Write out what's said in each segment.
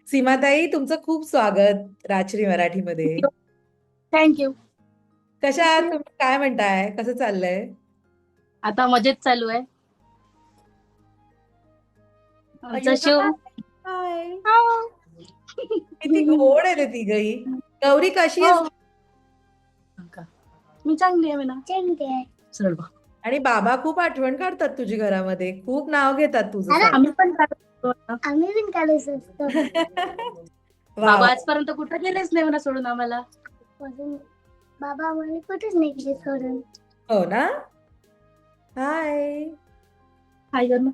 सीमाताई, तुमचं खूप स्वागत राजश्री मराठीमध्ये. थँक्यू. कशा आहात तुम्ही? काय म्हणताय? कसं चाललंय? आता मजेत चालू आहे आमचा अय्यो, शो. हाय. हो. किती गोड आहे ते तिघही. गौरी कशी आहेस? हो का? मी चांगली आहे म्हणा. चांगली आहे. चल बा. आणि बाबा खूप आठवण काढतात तुझी घरामध्ये, खूप नाव घेतात तुझं अरे सारखं. आम्ही पण काढतो ना. आम्ही पण काढायचं असतं. वा बाबा वा. आजपर्यंत कुठं गेलेच नाही म्हणा सोडून आम्हाला. बाबा आम्हाला कुठेच नाही गेले सोडून. हो ना. हाय. काय करणं.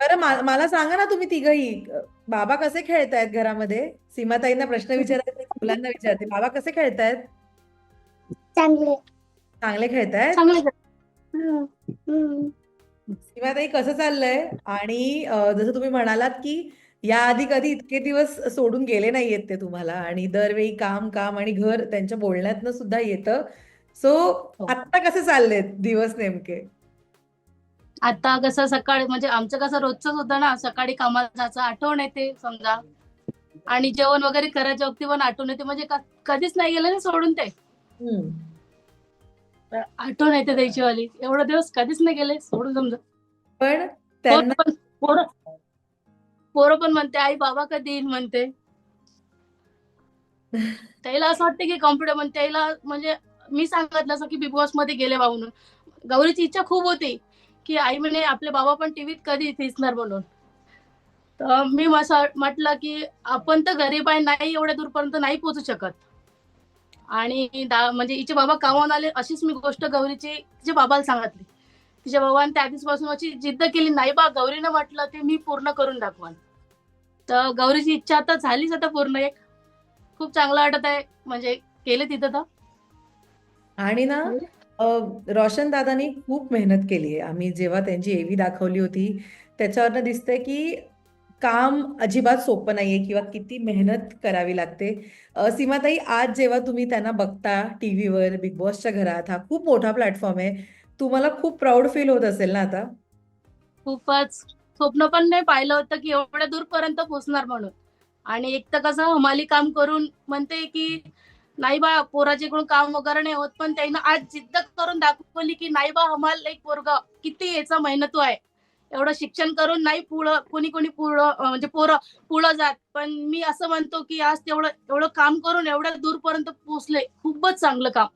बरं, मला सांगा ना, तुम्ही तिघही बाबा कसे खेळतायत घरामध्ये? सीमाताईंना प्रश्न विचारायचे, मुलांना विचारते, बाबा कसे खेळतायत? चांगले. चांगले खेळतायत. चांगले हम्म. हम्म. सीमाताई, कसं चाललंय? आणि जसं तुम्ही म्हणालात की याआधी कधी इतके दिवस सोडून गेले नाहीयेत ते तुम्हाला, आणि दरवेळी काम काम आणि घर त्यांच्या बोलण्यातनं सुद्धा येतं. सो हो. आत्ता कसे चाललेत दिवस नेमके? आता कसं सकाळी म्हणजे आमचं कसं रोजच होतं ना, सकाळी कामाला जायचं आठवण येते समजा, आणि जेवण वगैरे करायच्या वक्ती पण आठवण येते, म्हणजे कधीच नाही गेलं ना सोडून ते. हम्म. आठवण येते त्याची वाली, एवढे दिवस कधीच नाही गेले सोडून समजा. पण पोरं त्यांना पण पोरं पोरं पण म्हणते आई बाबा कधी येईल म्हणते. त्याला असं वाटतं की कॉम्प्युटर म्हणते त्याला, म्हणजे मी सांगितलं असं की बिग बॉस मध्ये गेले बा म्हणून. गौरीची इच्छा खूप होती की आई म्हणे आपले बाबा पण टीव्हीत कधी दिसणार म्हणून. तर मी म्हटलं की आपण तर गरीब आहे, नाही एवढ्या दूरपर्यंत नाही पोहोचू शकत. आणि म्हणजे हिचे बाबा कामावून आले, अशीच मी गोष्ट गौरीची तिच्या बाबाला सांगितली. तिच्या बाबांनी त्या दिवसापासून अशी जिद्द केली, नाही बा गौरीनं म्हटलं ते मी पूर्ण करून दाखवान. तर गौरीची इच्छा आता झालीच आता पूर्ण एक. खूप चांगलं वाटत आहे, म्हणजे केले तिथं तर. आणि ना, रोशन दादानी खूप मेहनत केली आहे. आम्ही जेव्हा त्यांची एव्ही दाखवली होती, त्याच्यावरनं दिसतंय की काम अजिबात सोपं नाहीये किंवा किती मेहनत करावी लागते. सीमाताई, आज जेव्हा तुम्ही त्यांना बघता टीव्हीवर, बिग बॉसच्या घरात, हा खूप मोठा प्लॅटफॉर्म आहे, तुम्हाला खूप प्राऊड फील होत असेल ना आता? खूपच. स्वप्न पण नाही पाहिलं होतं की एवढ्या दूरपर्यंत पोहोचणार म्हणून. आणि एक तर कसं हमाली काम करून म्हणते की नाही बा पोराच्याकडून काम वगैरे नाही होत, पण त्यानं आज जिद्द करून दाखवली की नाही बा हमाल एक पोरग किती याचा मेहनतू आहे. एवढं शिक्षण करून नाही पुढं कोणी कोणी पुढं म्हणजे पोरं पुढं जात, पण मी असं म्हणतो की आज तेवढं एवढं काम करून एवढ्या दूरपर्यंत पोहोचले, खूपच चांगलं काम.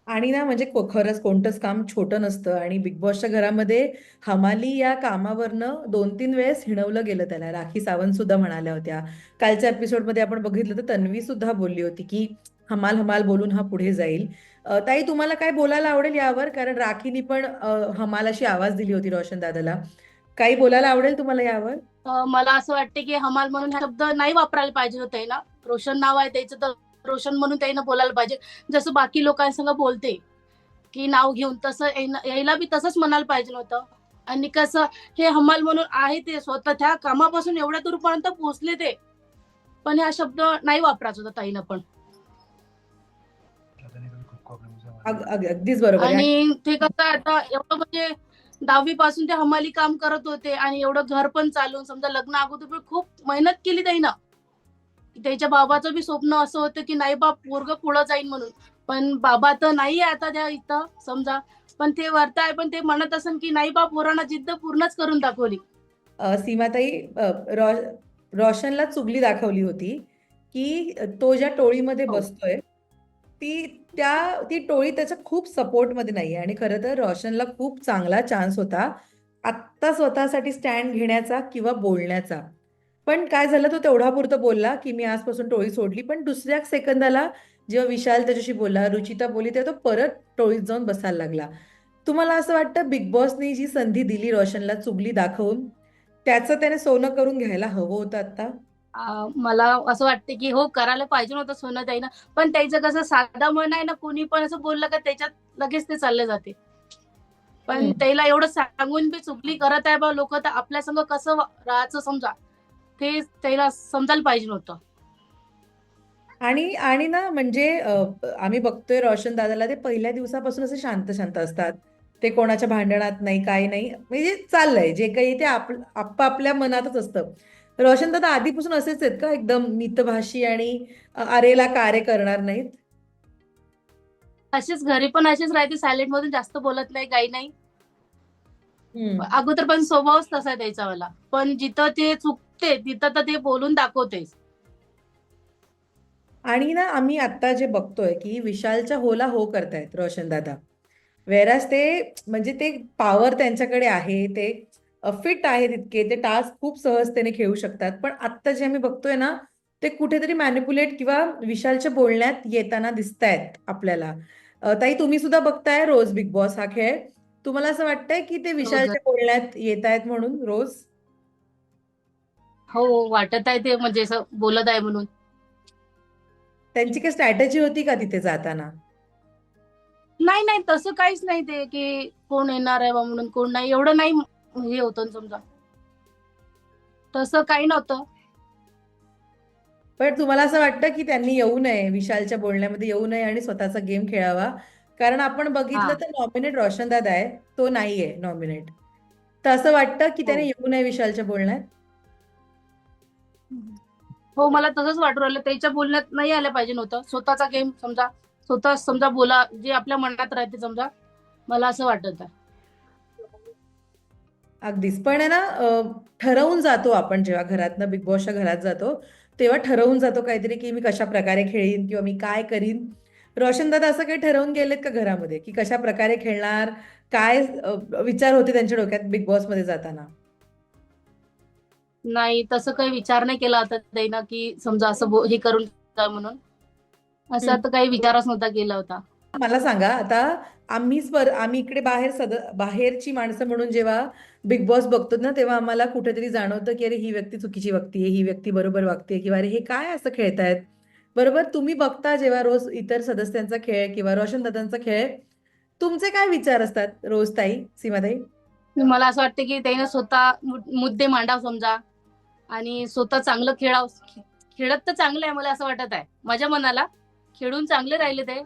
आणि ना, म्हणजे खरंच कोणतंच काम छोटं नसतं, आणि बिग बॉसच्या घरामध्ये हमाली या कामावरनं 2-3 वेळेस हिणवलं गेलं त्याला. राखी सावंत सुद्धा म्हणाल्या होत्या. कालच्या एपिसोडमध्ये आपण बघितलं तर तन्वी सुद्धा बोलली होती की हमाल हमाल बोलून हा पुढे जाईल. ताई, तुम्हाला काय बोलायला आवडेल यावर? कारण राखीनी पण हमाल अशी आवाज दिली होती रोशन दादाला. काही बोलायला आवडेल तुम्हाला यावर? मला असं वाटते की हमाल म्हणून हा शब्द नाही वापरायला पाहिजे होते ना. रोशन नाव आहे त्याचं, तर रोशन म्हणून त्यानं बोलायला पाहिजे. जसं बाकी लोकांसंग बोलते की नाव घेऊन, तसं यायला बी तसंच म्हणायला पाहिजे होतं. आणि कसं हे हमाल म्हणून आहे, ते स्वतः त्या कामापासून एवढ्या दूरपर्यंत पोहोचले ते, पण हा शब्द नाही वापरायचा होता ताईनं पण. अगदीच बरोबर आहे. आणि ते कसं आता एवढं म्हणजे 10वी पासून ते हमाली काम करत होते, आणि एवढं घर पण चालून समजा लग्न अगोदर पण खूप मेहनत केली त्यानं. त्याच्या बाबाचं बी स्वप्न असं होतं की नाही बा पोरग पुढं जाईल म्हणून, पण बाबा तर नाही आता त्या इथं समजा. पण ते वरताय, पण ते म्हणत असन की नाही बा पोरांना जिद्द पूर्णच करून दाखवली. सीमाताई, रोशनला चुगली दाखवली होती की तो ज्या टोळीमध्ये हो. बसतोय, ती टोळी त्याच्या खूप सपोर्टमध्ये नाहीये. आणि खरं तर रोशनला खूप चांगला चान्स होता आत्ता स्वतःसाठी स्टँड घेण्याचा किंवा बोलण्याचा. पण काय झालं, तो तेवढा पुरतं बोलला की मी आजपासून टोळी सोडली, पण दुसऱ्या सेकंदाला जेव्हा विशाल त्याच्याशी बोलला, रुचिता बोलली, तेव्हा तो परत टोळीत जाऊन बसायला लागला. तुम्हाला असं वाटतं बिग बॉसनी जी संधी दिली रोशनला चुगली दाखवून, त्याचं त्याने सोनं करून घ्यायला हवं होतं आता? मला असं वाटतं की हो करायला पाहिजे नव्हतं सोनं त्यानं, पण त्याचं कसं साधा मन आहे ना, कोणी पण असं बोललं का त्याच्यात लगेच ते चालले जाते. पण हम्म. त्याला एवढं सांगून बी चुगली करत आहे बा लोक, तर आपल्या संग कसं राहायचं समजा, ते त्याला समजायला पाहिजे नव्हतं. आणि आणि ना, म्हणजे आम्ही बघतोय रोशन दादाला, ते पहिल्या दिवसापासून असे शांत शांत असतात. ते कोणाच्या भांडणात नाही, काही नाही, म्हणजे चाललंय जे काही ते आपापल्या मनातच असतं. रोशन दादा आधीपासून असेच आहेत का, एकदम मितभाषी आणि अरेला कार्य करणार नाहीत? असेच घरी पण असेच राहते, सायलेंट मधून जास्त बोलत नाही, काही नाही. हम्म. अगोदर पण स्वभावच तसा आहे त्याचा वाला, पण जिथं ते चुकते तिथं तर ते बोलून दाखवतेच. आणि ना आम्ही आता जे बघतोय की विशालच्या होला हो करतायत रोशन दादा. वेराज ते म्हणजे ते पॉवर त्यांच्याकडे आहे, ते फिट आहे तितके, ते टास्क खूप सहजतेने खेळू शकतात. पण आत्ता जे आम्ही बघतोय ना, ते कुठेतरी मॅनिपुलेट किंवा विशालच्या बोलण्यात येताना दिसतायत आपल्याला. ताई, तुम्ही सुद्धा बघताय रोज बिग बॉस हा खेळ. तुम्हाला असं वाटतंय की ते रोज. विशालच्या बोलण्यात येत आहेत म्हणून रोज? हो, वाटत आहे ते म्हणजे असं बोलत आहे म्हणून. त्यांची काही स्ट्रॅटेजी होती का तिथे जाताना? नाही नाही, तसं काहीच नाही, ते की कोण येणार आहे बा म्हणून, कोण नाही, एवढं नाही हे होतं ना समजा. तसं काही नव्हतं. पण तुम्हाला असं वाटतं की त्यांनी येऊ नये, विशालच्या बोलण्यामध्ये येऊ नये आणि स्वतःचा गेम खेळावा? कारण आपण हा. बघितलं तर नॉमिनेट रोशन दादा आहे, तो नाहीये नॉमिनेट. तर असं वाटतं की हो त्याने येऊ नये विशालच्या बोलण्यात? हो, मला तसंच वाटू राहिलं, त्याच्या बोलण्यात नाही आलं पाहिजे नव्हतं. स्वतःचा गेम समजा, स्वतः समजा बोला, जे आपल्या मनात राहते समजा. मला असं वाटत आहे. अगदीच. पण आहे ना, ठरवून जातो आपण जेव्हा घरातनं बिग बॉसच्या घरात जातो, तेव्हा ठरवून जातो काहीतरी की मी कशा प्रकारे खेळीन किंवा मी काय करीन. रोशन दादा असं काही ठरवून गेलेत का घरामध्ये की कशा प्रकारे खेळणार? काय विचार होते त्यांच्या डोक्यात बिग बॉस मध्ये जाताना? नाही, तसं काही विचार नाही केला होता त्यानं, की समजा असं हे करून जा म्हणून. असा तर काही विचारच नव्हता केला होता. मला सांगा आता, आम्ही इकडे बाहेरची माणसं म्हणून जेव्हा बिग बॉस बघतो ना, तेव्हा आम्हाला कुठेतरी जाणवतं की अरे ही व्यक्ती चुकीची वागतीये, ही व्यक्ती बरोबर वागते, किंवा अरे हे काय असं खेळतायत. बरोबर, तुम्ही बघता जेव्हा रोज इतर सदस्यांचा खेळ किंवा रोशन दादांचा खेळ, तुमचे काय विचार असतात रोज, ताई, सीमाताई? मला असं वाटतं की त्यानं स्वतः मुद्दे मांडाव समजा, आणि स्वतः चांगलं खेळाव. खेळत तर चांगलं आहे, मला असं वाटत आहे माझ्या मनाला. खेळून चांगले राहिले ते,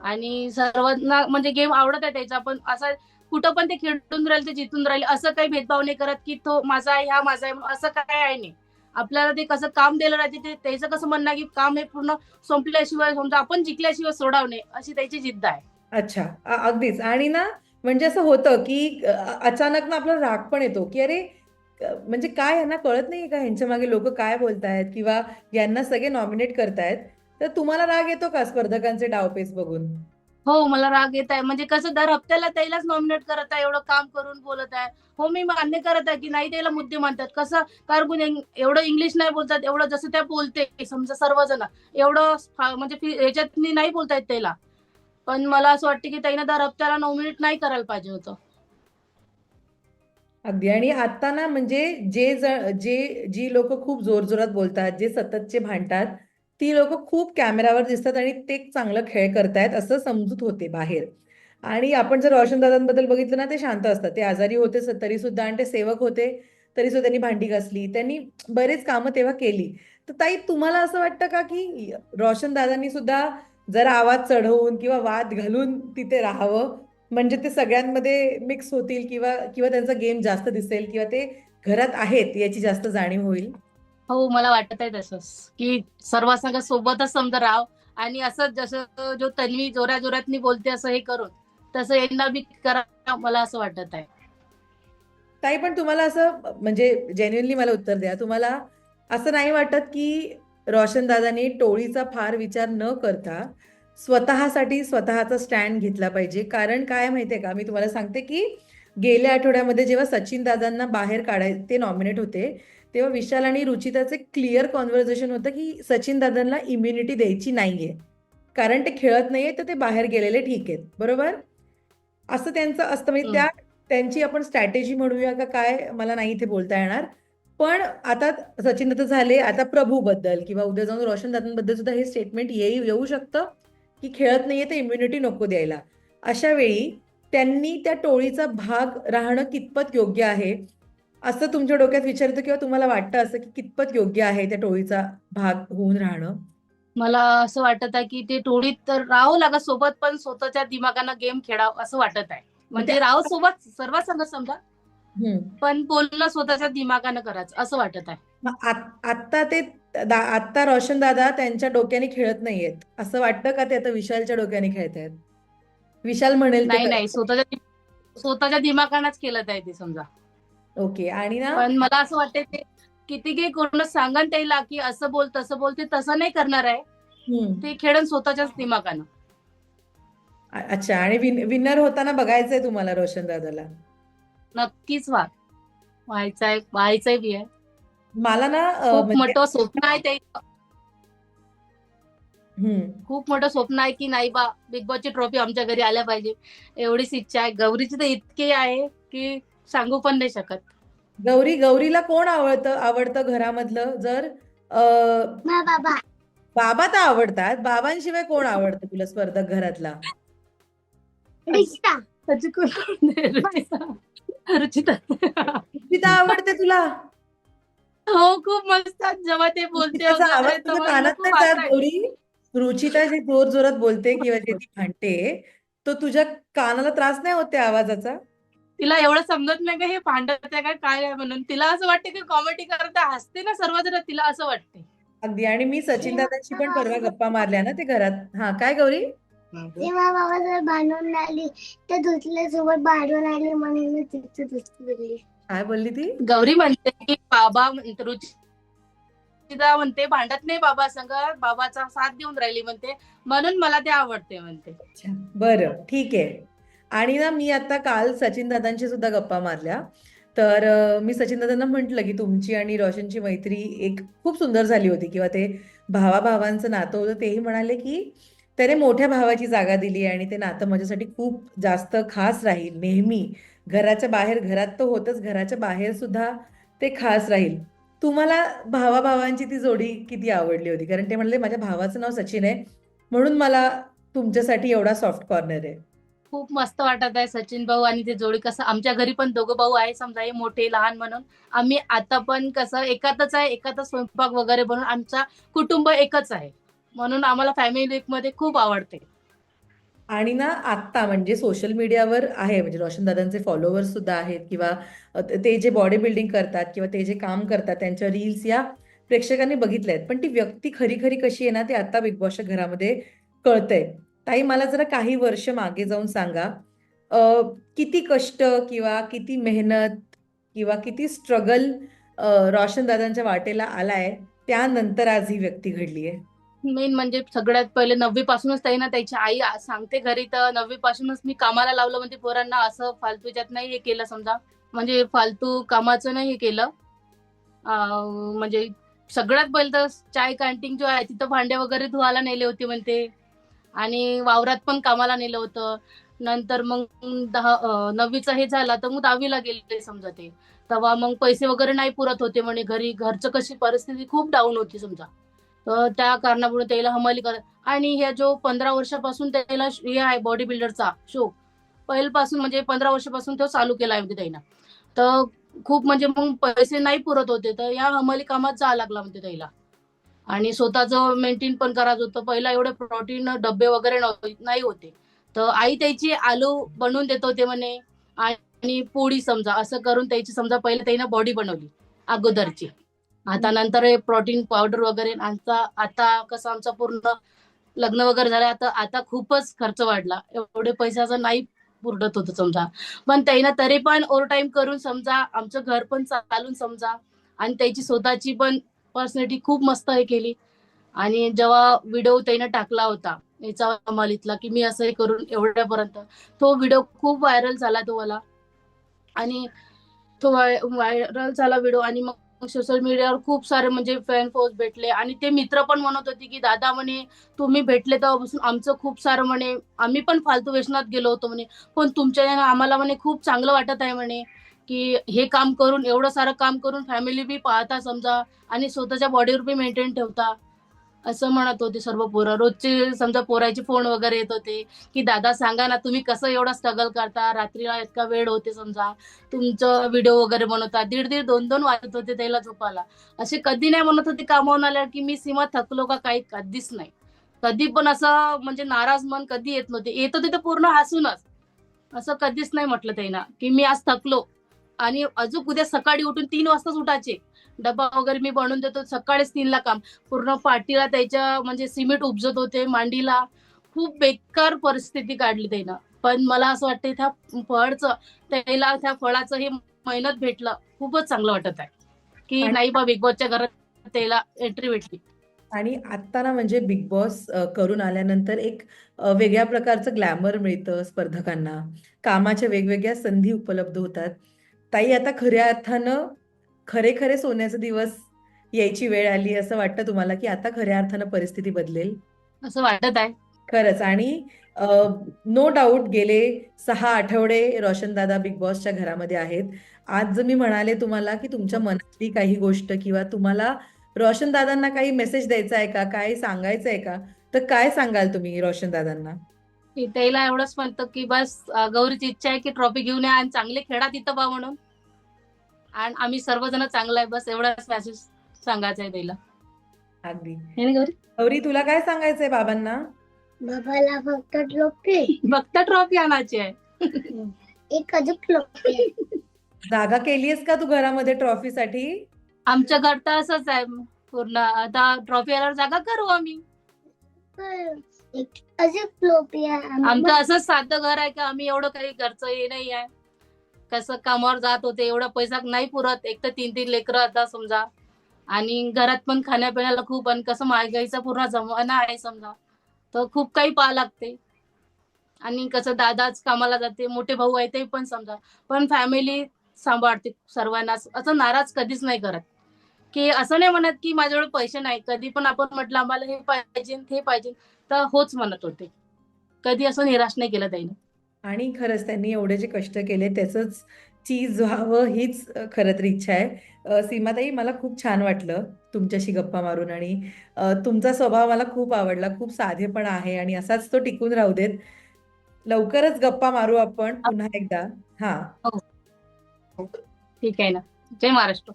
आणि सर्वांना म्हणजे गेम आवडत आहे त्याचा, पण असं कुठं पण ते खेळून राहिले, ते जिंकून राहिले, असं काही भेदभाव नाही करत की तो माझा आहे, हा माझा आहे, असं काय आहे नाही. आपल्याला ते कसं काम दिलं राहते, ते त्याचं कसं म्हणणं आहे की काम हे पूर्ण संपल्याशिवाय समजा आपण जिंकल्याशिवाय सोडावणे, अशी त्याची जिद्द आहे. अच्छा, अगदीच. आणि ना, म्हणजे असं होतं की अचानक ना आपला राग पण येतो की अरे, म्हणजे काय यांना कळत नाहीये का ह्यांच्या मागे लोक काय बोलतायत किंवा यांना सगळे नॉमिनेट करतायत? तर तुम्हाला राग येतो का स्पर्धकांचे डावपेच बघून? हो, मला राग येत आहे, म्हणजे कसं दर हप्त्याला त्यालाच नॉमिनेट करत आहे, एवढं काम करून बोलत आहे. हो, मी मान्य करत आहे की नाही त्याला मुद्दे मानतात, कसं कारण एवढं इंग्लिश नाही बोलतात, एवढं जसं त्या बोलते समजा सर्वजण, एवढं म्हणजे याच्यात नाही बोलतायत त्याला. पण मला असं वाटतं की त्यानं दर हप्त्याला नॉमिनेट नाही करायला पाहिजे होतं. अगदी. आणि आता ना, म्हणजे जी लोक खूप जोरजोरात बोलतात, जे सततचे भांडतात, ती लोक खूप कॅमेरावर दिसतात आणि ते चांगलं खेळ करतायत असं समजूत होते बाहेर. आणि आपण जर रोशन दादांबद्दल बघितलं ना, ते शांत असतात, ते आजारी होते तरी सुद्धा, आणि ते सेवक होते तरी सुद्धा त्यांनी भांडी घासली, त्यांनी बरेच कामं तेव्हा केली. तर ताई, तुम्हाला असं वाटतं का की रोशन दादांनी सुद्धा जरा आवाज चढवून किंवा वाद घालून तिथे राहावं, म्हणजे ते सगळ्यांमध्ये मिक्स होतील किंवा किंवा त्यांचा गेम जास्त दिसेल किंवा ते घरात आहेत याची जास्त जाणीव होईल? हो, मला वाटत आहे तसंच, की सर्व संघ सोबतच समजा राहाव, आणि असं जसं जो तन्वी जोरा जोरात बोलते असं हे करून, तसं यांना बी करा, मला असं वाटत आहे. ताई, पण तुम्हाला असं, म्हणजे जेन्युअनली मला उत्तर द्या, तुम्हाला असं नाही वाटत की रोशन दादांनी टोळीचा फार विचार न करता स्वतःसाठी स्वतःचा स्टँड घेतला पाहिजे? कारण काय माहितीये का, मी तुम्हाला सांगते की गेल्या आठवड्यामध्ये जेव्हा सचिन दादांना बाहेर ते नॉमिनेट होते, तेव्हा विशाल आणि रुचिताचे क्लिअर कॉन्व्हर्सेशन होतं की सचिन दादांना इम्युनिटी द्यायची नाहीये, कारण ते खेळत नाहीये, तर ते बाहेर गेलेले ठीक आहेत. बरोबर, असं त्यांचं असतं. म्हणजे हम्म. त्यांची आपण स्ट्रॅटेजी म्हणूया का काय, मला नाही इथे बोलता येणार. पण आता सचिन दत्त झाले, आता प्रभू बद्दल किंवा उद्या जाऊन रोशन दादांबद्दल सुद्धा हे स्टेटमेंट येऊ शकतं की खेळत नाहीये तर इम्युनिटी नको द्यायला. अशा वेळी त्यांनी त्या टोळीचा भाग राहणं कितपत योग्य आहे, असं तुमच्या डोक्यात विचार येतो, किंवा तुम्हाला वाटतं असं की कितपत योग्य आहे त्या टोळीचा भाग होऊन राहणं? मला असं वाटत आहे की ते टोळीत तर राहावं लागत सोबत, पण स्वतःच्या दिमागानं गेम खेळावं असं वाटत आहे. मग ते म्हणजे राहावं सोबत सर्व संघ समजा, हम्म. पण बोलणं स्वतःच्या दिमागानं करायचं असं वाटत आहे. आत्ता ते आत्ता रोशन दादा त्यांच्या डोक्याने खेळत नाहीयेत असं वाटतं का? ते आता विशालच्या डोक्याने खेळत आहेत. विशाल म्हणेल ते नाही नाही, करतात. स्वतःच्या दिमागानंच केलं आहे ते समजा. ओके. आणि ना पण मला असं वाटतं ते किती काही कोण सांगन त्याला की असं बोल तसं बोल, ते तसं नाही करणार आहे. हम्म. ते खेळन स्वतःच्याच दिमागानं. अच्छा. आणि विनर होताना बघायचंय तुम्हाला रोशन दादाला? नक्कीच व्हायचंय बी आहे. मला ना खूप म्हणजे मोठं स्वप्न आहे ते. हम्म. खूप मोठं स्वप्न आहे की नाही बा, बिग बॉसची ट्रॉफी आमच्या घरी आल्या पाहिजे, एवढीच इच्छा आहे. गौरीची तर इतकी आहे की सांगू पण नाही शकत. गौरीला कोण आवडतं घरामधलं? जर बाबा. बाबा तर आवडतात, बाबांशिवाय कोण आवडतं तुला स्पर्धक घरातला? रुचिता. त्याची रुचिता. रुचिता आवडते तुला? हो, खूप मस्त. जेव्हा ते बोलते रुचिताचा आवाज वगैरे तर तुझ्या मला कानात खूप नाही जात हसायचं. गौरी? रुचिता जे जोर जोरात बोलते किंवा जे ती भांडते, तो तुझ्या कानाला त्रास नाही होत त्या आवाजाचा? तिला एवढं समजत नाही का हे भांडत आहे का काय आहे म्हणून. तिला असं वाटते की कॉमेडी करता, हसते ना सर्वजण, तिला असं वाटते. अगदी. आणि मी सचिन दादांशी पण परवा गप्पा मारल्या ना ते घरात. हा, काय गौरी? तेव्हा बाबा जर भांडून आली तर दुसऱ्यासोबत भांडून आली म्हणून मी तिथे दुसरी. काय बोलली ती? गौरी म्हणते की बाबा रुचिता म्हणते भांडत नाही बाबा संग, बाबाचा साथ देऊन राहिली म्हणते, म्हणून मला ते आवडते म्हणते. अच्छा, बरं, ठीक आहे. आणि ना मी आता काल सचिन दादांशी सुद्धा गप्पा मारल्या. तर मी सचिन दादांना म्हटलं की तुमची आणि रोशनची मैत्री एक खूप सुंदर झाली होती, किंवा ते भावाभावांचं नातं होतं. तेही म्हणाले की त्याने मोठ्या भावाची जागा दिली आणि ते नातं माझ्यासाठी खूप जास्त खास राहील नेहमी. घराच्या बाहेर, घरात तर होतच, घराच्या बाहेर सुद्धा ते खास राहील. तुम्हाला भावाभावांची ती जोडी किती आवडली होती? कारण ते म्हणले माझ्या भावाचं नाव सचिन आहे, म्हणून मला तुमच्यासाठी एवढा सॉफ्ट कॉर्नर आहे. खूप मस्त वाटत आहे सचिन भाऊ आणि ते जोडी. कसं आमच्या घरी पण दोघं भाऊ आहे समजा, हे मोठे लहान म्हणून आम्ही आता पण कसं एकातच आहे, एकातच स्वयंपाक वगैरे बनवून आमचा कुटुंब एकच आहे, म्हणून आम्हाला फॅमिली मध्ये खूप आवडते. आणि ना आत्ता म्हणजे सोशल मीडियावर आहे, म्हणजे रोशन दादांचे फॉलोअर्स सुद्धा आहेत, किंवा ते जे बॉडी बिल्डिंग करतात किंवा ते जे काम करतात त्यांच्या रील्स या प्रेक्षकांनी बघितल्या आहेत. पण ती व्यक्ती खरी खरी कशी आहे ना, ते आता बिग बॉसच्या घरामध्ये कळतंय. ताई, मला जरा काही वर्ष मागे जाऊन सांगा, किती कष्ट किंवा किती मेहनत किंवा किती स्ट्रगल रोशन दादांच्या वाटेला आलाय, त्यानंतर आज ही व्यक्ती घडली आहे. मेन म्हणजे सगळ्यात पहिले 9वी पासूनच ताई ना, त्याची आई सांगते घरी, तर 9वी पासूनच मी कामाला लावलं म्हणजे पोरांना, असं फालतूच्यात नाही हे केलं समजा, म्हणजे फालतू कामाचं नाही हे केलं. म्हणजे सगळ्यात पहिलं तर चाय कॅन्टीन जो आहे तिथं भांडे वगैरे धुवायला नेले होते म्हणते, आणि वावरात पण कामाला नेलं होतं. नंतर मग 9वीचं हे झालं तर मग 10वीला गेले समजा ते. तेव्हा मग पैसे वगैरे नाही पुरत होते म्हणे घरी, घरचं कशी परिस्थिती खूप डाऊन होती समजा. तर त्या कारणामुळे त्याला हमाली करत, आणि ह्या जो 15 वर्षापासून त्याला हे आहे बॉडी बिल्डरचा शो, पहिल्यापासून म्हणजे 15 वर्षापासून तो चालू केला आहे म्हणते त्याला. तर खूप म्हणजे मग पैसे नाही पुरत होते, तर या हमाली कामात जावं लागला म्हणते त्याला. आणि स्वतःचं मेंटेन पण करायचं होतं. पहिला एवढे प्रोटीन डब्बे वगैरे नाही होते, तर आई त्याची आलू बनवून देत होते म्हणे, आणि पोळी समजा, असं करून त्याची समजा पहिले त्यानं बॉडी बनवली अगोदरची. आता नंतर हे प्रोटीन पावडर वगैरे, आता कसं आमचं पूर्ण लग्न वगैरे झालं, आता आता खूपच खर्च वाढला, एवढे पैशाचं नाही पुरत होतं समजा. पण त्यानं तरी पण ओव्हर टाइम करून समजा आमचं घर पण चालून समजा, आणि त्याची स्वतःची पण पर्सनॅलिटी खूप मस्त हे केली. आणि जेव्हा व्हिडिओ त्यानं टाकला होता याचा मालितला की मी असं हे करून एवढ्यापर्यंत, तो व्हिडिओ खूप व्हायरल झाला तो मला. आणि तो व्हायरल झाला व्हिडिओ, आणि मग सोशल मीडियावर खूप सारे म्हणजे फॅन फॉलोअर्स भेटले, आणि ते मित्र पण म्हणत होते की दादा म्हणे तुम्ही भेटले तेव्हापासून आमचं खूप सारं म्हणे, आम्ही पण फालतू व्यसनात गेलो होतो म्हणे, पण तुमच्या आम्हाला म्हणे खूप चांगलं वाटत आहे म्हणे, की हे काम करून, एवढं सारं काम करून फॅमिली बी पाहता समजा, आणि स्वतःच्या बॉडीवर बी मेंटेन ठेवता, असं म्हणत होते सर्व पोरं. रोजचे समजा पोराचे फोन वगैरे येत होते की दादा सांगा ना तुम्ही कसं एवढा स्ट्रगल करता, रात्रीला इतका वेळ होते समजा, तुमचं व्हिडिओ वगैरे बनवता, 1:30 2-2 वाजत होते त्याला झोपायला. असे कधी नाही म्हणत होते कामावून आल्या की मी सीमा थकलो का, काही कधीच नाही. कधी पण असं म्हणजे नाराज मन कधी येत नव्हते, येत होते तर पूर्ण हसूनच, असं कधीच नाही म्हटलं त्यांना की मी आज थकलो. आणि अजून उद्या सकाळी उठून 3 वाजताच उठायचे. डब्बा वगैरे मी बनवून देतो, सकाळीच 3ला काम. पूर्ण पाठीला त्याच्या म्हणजे सिमेंट उपजत होते, मांडीला. खूप बेकार परिस्थिती काढली त्यानं. पण मला असं वाटतं त्या फळाचं हे मेहनत भेटलं, खूपच चांगलं वाटत आहे की आणि नाही बा बिग बॉसच्या घरात त्याला एंट्री भेटली. आणि आत्ता ना म्हणजे बिग बॉस करून आल्यानंतर एक वेगळ्या प्रकारचं ग्लॅमर मिळतं स्पर्धकांना. कामाच्या वेगवेगळ्या संधी उपलब्ध होतात. ताई, आता खऱ्या अर्थानं खरे खरे सोन्याचे दिवस यायची वेळ आली असं वाटतं तुम्हाला, की आता खऱ्या अर्थानं परिस्थिती बदलेल? असं वाटत आहे. खरंच. आणि नो डाऊट गेले 6 आठवडे रोशनदादा बिग बॉसच्या घरामध्ये आहेत. आज जर मी म्हणाले तुम्हाला, की तुमच्या मनातली काही गोष्ट किंवा तुम्हाला रोशनदादांना काही मेसेज द्यायचा आहे का, काय सांगायचं आहे का, तर काय सांगाल तुम्ही रोशनदादांना? की त्याला एवढंच म्हणतो की बस गौरीची इच्छा आहे की ट्रॉफी घेऊन या आणि चांगले खेळा तिथं बा म्हणून. आणि आम्ही सर्वजण चांगलं आहे, बस एवढाच मेसेज सांगायचा आहे त्याला. अगदी. है ना गौरी? गौरी, तुला काय सांगायचंय बाबांना? बाबाला फक्त ट्रॉफी, फक्त ट्रॉफी आणायची आहे. एक अजून ट्रॉफी. जागा केलीयस का तू घरामध्ये ट्रॉफीसाठी? आमच्या घर तर असंच आहे पूर्ण. आता ट्रॉफी आल्यावर जागा करू आम्ही. एक अजून ट्रॉफी आहे. आमचं असंच साधं घर आहे का आम्ही एवढं काही घरचं हे नाही आहे. कसं कामावर जात होते, एवढा पैसा नाही पुरत. एक तर 3-3 लेकरं आता समजा, आणि घरात पण खाण्यापिण्याला खूप, आणि कसं महागाईचा पूर्ण जमाना आहे समजा, तर खूप काही पाहा लागते. आणि कसं दादाच कामाला जाते, मोठे भाऊ आहे ते पण समजा, पण फॅमिली सांभाळते सर्वांना. असं नाराज कधीच नाही करत, की असं नाही म्हणत की माझ्याजवळ पैसे नाही. कधी पण आपण म्हटलं आम्हाला हे पाहिजे ते पाहिजे, तर होच म्हणत होते. कधी असं निराश नाही केलं त्याने. आणि खरंच त्यांनी एवढे जे कष्ट केले त्याचंच चीज व्हावं हीच खरं तर इच्छा आहे. सीमाताई, मला खूप छान वाटलं तुमच्याशी गप्पा मारून. आणि तुमचा स्वभाव मला खूप आवडला. खूप साधेपणा आहे आणि असाच तो टिकून राहू देत. लवकरच गप्पा मारू आपण पुन्हा एकदा. हा. हो, ठीक आहे ना. जय महाराष्ट्र.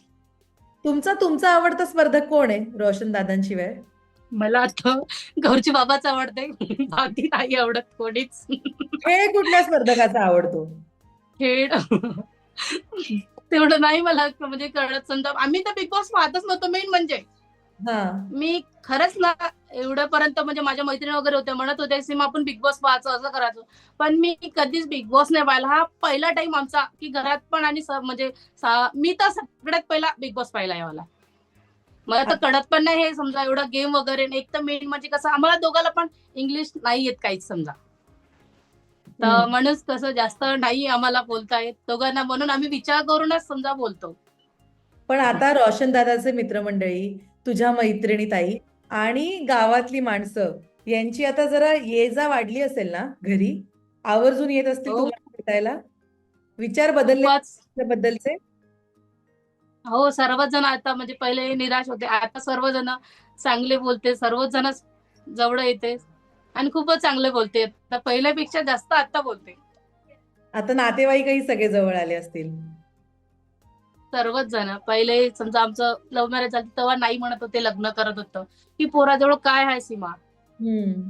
तुमचा तुमचा आवडता स्पर्धक कोण आहे रोशन दादांशिवाय? मला आता गौरची बाबाच आवडते, बाकी नाही आवडत कोणीच. खेळ कुठल्या स्पर्धकाचा आवडतो? खेळ तेवढं नाही मला म्हणजे कळत. समजा आम्ही तर बिग बॉस पाहतच नव्हतो. मेन म्हणजे हा. मी खरंच ना एवढ्यापर्यंत म्हणजे माझ्या मैत्रिणी वगैरे होत्या, म्हणत होत्या सीमा आपण बिग बॉस पाहायचं, असं करायचं. पण मी कधीच बिग बॉस नाही पाहिला. हा पहिला टाइम आमचा की घरात पण, आणि म्हणजे मी तर सगळ्यात पहिला बिग बॉस पाहिला आहे. मला तर कळत पण नाही हे समजा एवढं गेम वगैरे. एक तर मेन म्हणजे कसं आम्हाला दोघाला पण इंग्लिश नाही येत काहीच समजा, तर म्हणून कसं जास्त नाही आम्हाला बोलता येत दोघांना, म्हणून आम्ही विचार करूनच समजा बोलतो. पण आता रोशन दादाचे मित्रमंडळी, तुझ्या मैत्रिणी ताई आणि गावातली माणसं यांची आता जरा ये जा वाढली असेल ना घरी? आवर्जून येत असतील हो. तुम्हाला भेटायला? विचार बदलले खूपच. त्याबद्दलचे? हो, सर्वच जण आता म्हणजे पहिले निराश होते, आता सर्वजण चांगले बोलते, सर्वच जण जवळ येते आणि खूपच चांगले बोलते. आता पहिल्यापेक्षा जास्त आता बोलते. आता नातेवाईकही सगळे जवळ आले असतील. सर्वच जण. पहिले समजा आमचं लव्ह मॅरेज झालं तेव्हा नाही म्हणत होते, लग्न करत होतं की पोराजवळ काय आहे सीमा.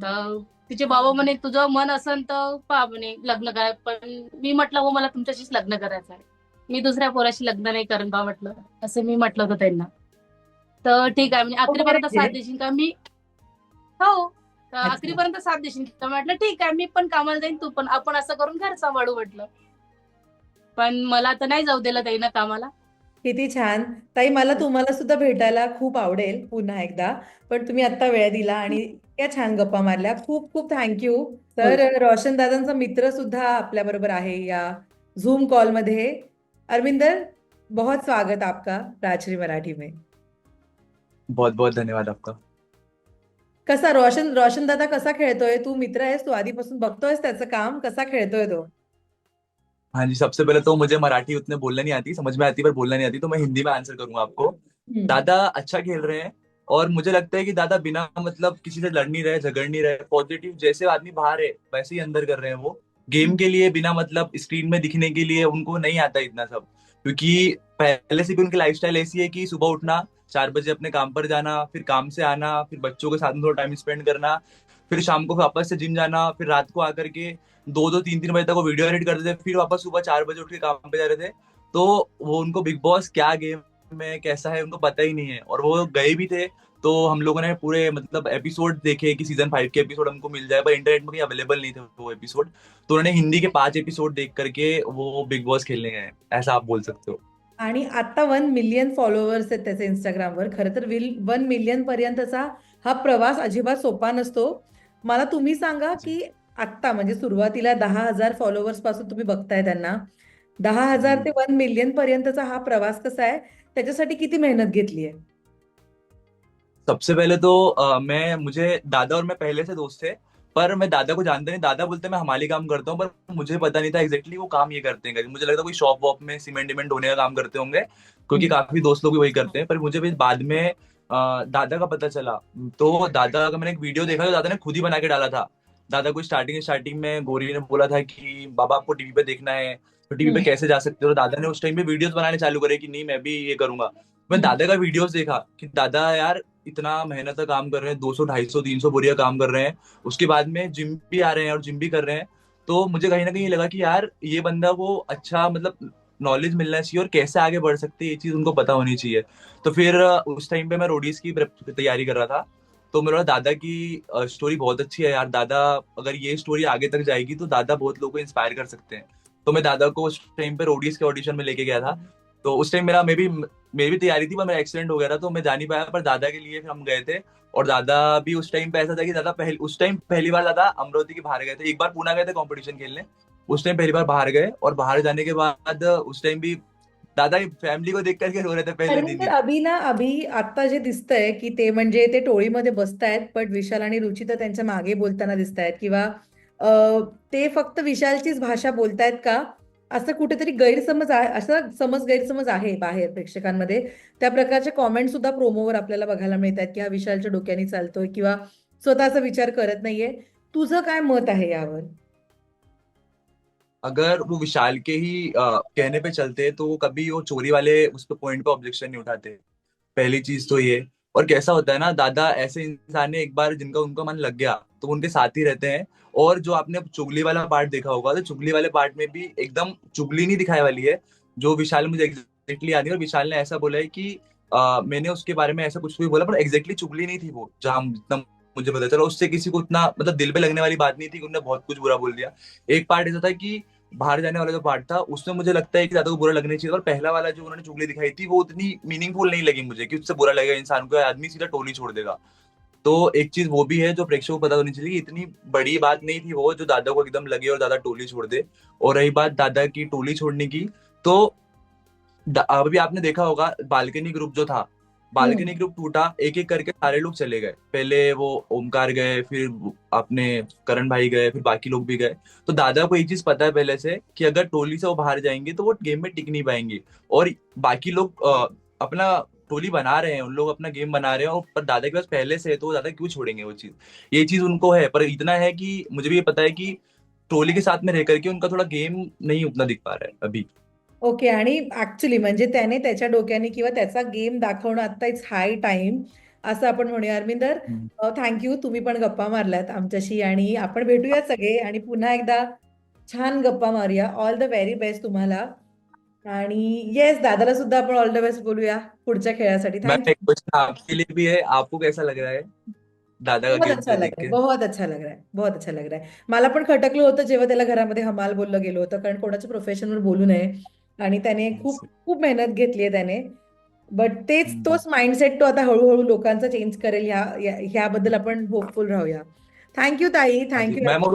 तर तिचे बाबा म्हणे तुझं मन असेल तर पहा म्हणे लग्न काय. पण मी म्हटलं हो मला तुमच्याशीच लग्न करायचं आहे, मी दुसऱ्या पोराशी लग्न नाही करेन बा म्हटलं, असं मी म्हटलं होतं त्यांना. तर ठीक आहे म्हणजे आखरीपर्यंत साथ देशील का? मी हो, तर अच्छा. आखरीपर्यंत साथ देशील का? म्हटलं ठीक आहे, मी पण कामाला जाईन, तू पण, आपण असं करून घर सांभाळू म्हटलं. पण मला तर नाही जाऊ दिलं ताईनं कामाला. किती छान. ताई, मला तुम्हाला सुद्धा भेटायला खूप आवडेल पुन्हा एकदा, पण तुम्ही आता वेळ दिला आणि इतक्या छान गप्पा मारल्या. खूप खूप थँक्यू. तर रोशन दादांचा मित्र सुद्धा आपल्या बरोबर आहे या झूम कॉल मध्ये. अरविंदर, बहुत स्वागत आपका राजश्री मराठी में. बहुत बहुत धन्यवाद आपका. कसा रोशन दादा कसा खेळतोय? तू मित्र आहेस, तू आधीपासून बघतोयस त्याचं काम, कसा खेळतोय तो? हाँ जी, सबसे पहले तो मुझे मराठी उतने बोलने नहीं आती, समझ में आती पर बोलना नहीं आती, तो मैं हिंदी में आंसर करूंगा आपको. दादा अच्छा खेल रहे हैं और मुझे लगता है कि दादा बिना मतलब किसी से लड़ नहीं रहे, झगड़ नहीं रहे, पॉजिटिव जैसे आदमी बाहर है वैसे ही अंदर कर रहे हैं वो. गेम के लिए बिना मतलब स्क्रीन में दिखने के लिए उनको नहीं आता इतना सब, क्योंकि पहले से भी उनकी लाइफस्टाइल ऐसी है कि सुबह उठना, 4 बजे अपने काम पर जाना, फिर काम से आना, फिर बच्चों के साथ में थोड़ा टाइम स्पेंड करना, फिर शाम को वापस से जिम जाना, फिर रात को आकर के 2-2 3-3 बजे तक वो वीडियो एडिट करते थे, फिर वापस सुबह 4 बजे उठ के काम पे जा रहे थे. तो वो उनको बिग बॉस क्या गेम में कैसा है उनको पता ही नहीं है, और वो गए भी थे तो हम लोगों ने पूरे मतलब एपिसोड देखे कि सीजन 5 के एपिसोड हमको मिल जाए, पर इंटरनेट में कहीं अवेलेबल नहीं थे वो एपिसोड। तो उन्होंने हिंदी के 5 एपिसोड देख करके वो बिग बॉस खेलने गए, ऐसा आप बोल सकते हो। आणि आता 1 मिलियन फॉलोअर्स आहेत त्याचे इंस्टाग्रामवर. खरं तर 1 मिलियन पर्यंतचा हा प्रवास अजिबात सोपा नसतो. मला तुम्ही सांगा की आत्ता म्हणजे सुरुवातीला 10,000 फॉलोअर्स पासून तुम्ही बघताय त्यांना, 10,000 ते 1 मिलियन पर्यंतचा हा प्रवास कसा आहे, त्याच्यासाठी किती मेहनत घेतली आहे? सबसे पहले तो मुझे दादा और मैं पहले से दोस्त थे, पर मैं दादा को जानता नहीं। दादा बोलते मैं हमाली काम करता हूँ, पर मुझे पता नहीं था एग्जैक्टली वो काम ये करते हैं। मुझे लगता कोई शॉप वॉप में सीमेंट विमेंट ढोने का काम करते होंगे, क्योंकि काफी दोस्त लोग भी वही करते हैं। पर मुझे भी बाद में दादा का पता चला। तो दादा का मैंने एक वीडियो देखा, तो दादा ने खुद ही बना के डाला था। दादा को स्टार्टिंग स्टार्टिंग में गोरी ने बोला था कि बाबा आपको टीवी पे देखना है, तो टीवी पे कैसे जा सकते हो। तो दादा ने उस टाइम पे वीडियोस बनाने चालू करे कि नहीं मैं भी ये करूंगा। मैं दादा का वीडियोस देखा कि दादा यार इतना मेहनत का काम कर रहे हैं, 200 250 300 बोरिया काम कर रहे हैं, उसके बाद में जिम भी आ रहे हैं और जिम भी कर रहे हैं। तो मुझे कहीं ना कहीं लगा कि यार ये बंदा वो अच्छा मतलब नॉलेज मिलना चाहिए और कैसे आगे बढ़ सकते हैं ये चीज उनको पता होनी चाहिए। तो फिर उस टाइम पे मैं रोडीज की तैयारी कर रहा था। तो मेरा दादा की स्टोरी बहुत अच्छी है यार। दादा अगर ये स्टोरी आगे तक जाएगी तो दादा बहुत लोगों को इंस्पायर कर सकते हैं। तो मैं दादा को उस टाइम पे रोडीज के ऑडिशन में लेके गया था। तो उस टाइम मेरी भी तैयारी थी, पर मेरा एक्सीडेंट हो गया था तो मैं जा नहीं पाया। पर दादा के लिए फिर हम गए थे। और दादा भी उस टाइम पे ऐसा था कि उस टाइम पहली बार दादा अमरावती के बाहर गए थे। एक बार पुणे गए थे कंपटीशन खेलने, उस टाइम पहली बार बाहर गए। और बाहर जाने के बाद उस टाइम भी दादा फैमिली को देख करके रो रहे थे पहले आणि दिन तर ही। अभि आता जे दिसतंय की ते म्हणजे ते टोळीमध्ये बसतायत, पण विशाल आणि रुची तर त्यांच्या मागे बोलताना दिसतायत, किंवा ते फक्त विशालचीच भाषा बोलतायत का, असं कुठेतरी गैरसमज आहे, असा गैरसमज आहे बाहेर प्रेक्षकांमध्ये. त्या प्रकारचे कॉमेंट सुद्धा प्रोमोवर आपल्याला बघायला मिळत आहेत की हा विशालच्या डोक्याने चालतोय किंवा स्वतःचा विचार करत नाहीये. तुझं काय मत आहे यावर? अगर वो विशाल के ही कहने पे चलते तो वो कभी वो चोरी वाले उस पे पॉइंट पे ऑब्जेक्शन नहीं उठाते। पहली चीज तो ये। और कैसा होता है ना, दादा ऐसे इंसान है एक बार जिनका उनका मन लग गया तो उनके साथ ही रहते हैं। और जो आपने चुगली वाला पार्ट देखा होगा, तो चुगली वाले पार्ट में भी एकदम चुगली नहीं दिखाई वाली है जो विशाल मुझे एग्जैक्टली याद है। और विशाल ने ऐसा बोला है कि मैंने उसके बारे में ऐसा कुछ भी बोला, पर एग्जैक्टली चुगली नहीं थी वो, जहां जितना मुझे पता चला। उससे किसी को उतना मतलब दिल पे लगने वाली बात नहीं थी कि उन्होंने बहुत कुछ बुरा बोल दिया। एक पार्ट ऐसा था कि बाहर जाने वाला जो पार्ट था उसमें मुझे लगता है कि ज्यादा को बुरा लगना चाहिए। और पहला वाला जो उन्होंने चुगली दिखाई थी वो उतनी मीनिंगफुल नहीं लगी मुझे कि उससे बुरा लगेगा इंसान को, आदमी सीधा टोली छोड़ देगा। तो एक चीज वो भी है जो प्रेक्षकों को पता होनी चाहिए कि इतनी बड़ी बात नहीं थी वो जो दादा को एकदम लगे और दादा टोली छोड़ दे। और रही बात दादा की टोली छोड़ने की, तो अभी आपने देखा होगा बालकनी ग्रुप जो था, बालकनी ग्रुप टूटा, एक एक करके सारे लोग चले गए। पहले वो ओमकार गए, फिर अपने करण भाई गए, फिर बाकी लोग भी गए। तो दादा को एक चीज पता है पहले से कि अगर टोली से वो बाहर जाएंगे तो वो गेम में टिक नहीं पाएंगे। और बाकी लोग अपना टोली बना रहे हैं, उन लोग अपना गेम बना रहे हैं, और पर दादा के पास पहले से है तो वो दादा क्यों छोड़ेंगे वो चीज। ये चीज उनको है, पर इतना है कि मुझे भी ये पता है कि टोली के साथ में रह करके उनका थोड़ा गेम नहीं उतना दिख पा रहा है अभी। ओके. आणि ऍक्च्युली म्हणजे त्याने त्याच्या डोक्याने किंवा त्याचा गेम दाखवणं आता इट्स हाय टाइम, असं आपण म्हणूया. अरविंदर, थँक्यू. तुम्ही पण गप्पा मारल्यात आमच्याशी आणि आपण भेटूया सगळे आणि पुन्हा एकदा छान गप्पा मारूया. ऑल द व्हेरी बेस्ट तुम्हाला. आणि येस, दादाला सुद्धा आपण ऑल द बेस्ट बोलूया पुढच्या खेळासाठी. मैम एक थँक्यू. क्वेश्चन आपके लिए भी है, आपको कैसा लग रहा है दादा का बहुत गेम अच्छा प्ले लग देख रहा है, के? बहुत अच्छा लग रहा है, बहुत अच्छा लग रहा है. मला पण खटकलं होतं जेव्हा त्याला घरामध्ये हमाल बोललं गेलं होतं, कारण कोणाच्या प्रोफेशनवर बोलू नये. आणि त्याने खूप खूप मेहनत घेतली आहे त्याने. बट तोच माइंडसेट तो आता हळूहळू लोकांचा चेंज करेल, ह्याबद्दल आपण होपफुल राहूया. थँक्यू ताई, हाँ जी thank you. Ma'am.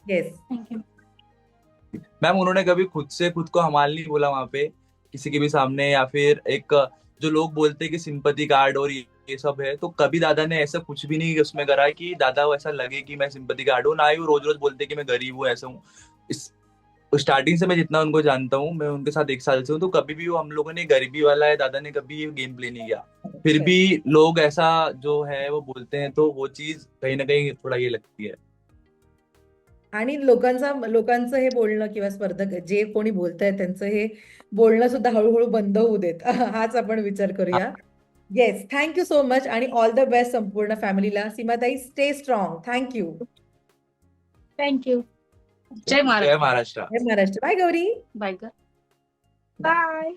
Yes. Thank you. Ma'am उन्होंने कभी खुद से खुद को हमाल नहीं बोला वहां पे किसी के भी सामने, या फिर एक जो लोग बोलते हैं कि सिंपैथी कार्ड और ये सब है, तो कभी दादा ने ऐसा कुछ भी नहीं उसमें करा कि दादा को ऐसा लगे कि मैं सिंपैथी कार्ड हूँ। ना ही वो रोज रोज बोलते कि मैं गरीब हूँ ऐसा हूँ। इस स्टार्टिंग से मैं जितना उनको जानता हूँ, मैं उनके साथ 1 साल से हूँ, तो कभी भी वो हम लोगों ने गरीबी वाला है दादा ने कभी ये गेम प्ले नहीं किया। फिर भी लोग ऐसा जो है वो बोलते हैं, तो वो चीज कहीं ना कहीं थोड़ा ये लगती है। आणि लोकांचं हे बोलणं किंवा स्पर्धक जे कोणी बोलतायत त्यांचं हे बोलणं सुद्धा हळूहळू बंद होऊ देत. हाच आपण विचार करूया. येस, थँक्यू सो मच आणि ऑल द बेस्ट संपूर्ण फॅमिलीला. सीमाताई, स्टे स्ट्रॉंग. थँक्यू. थँक्यू. जय महाराष्ट्र. जय महाराष्ट्र. जय Maharashtra. Bye Gauri. Bye. Bye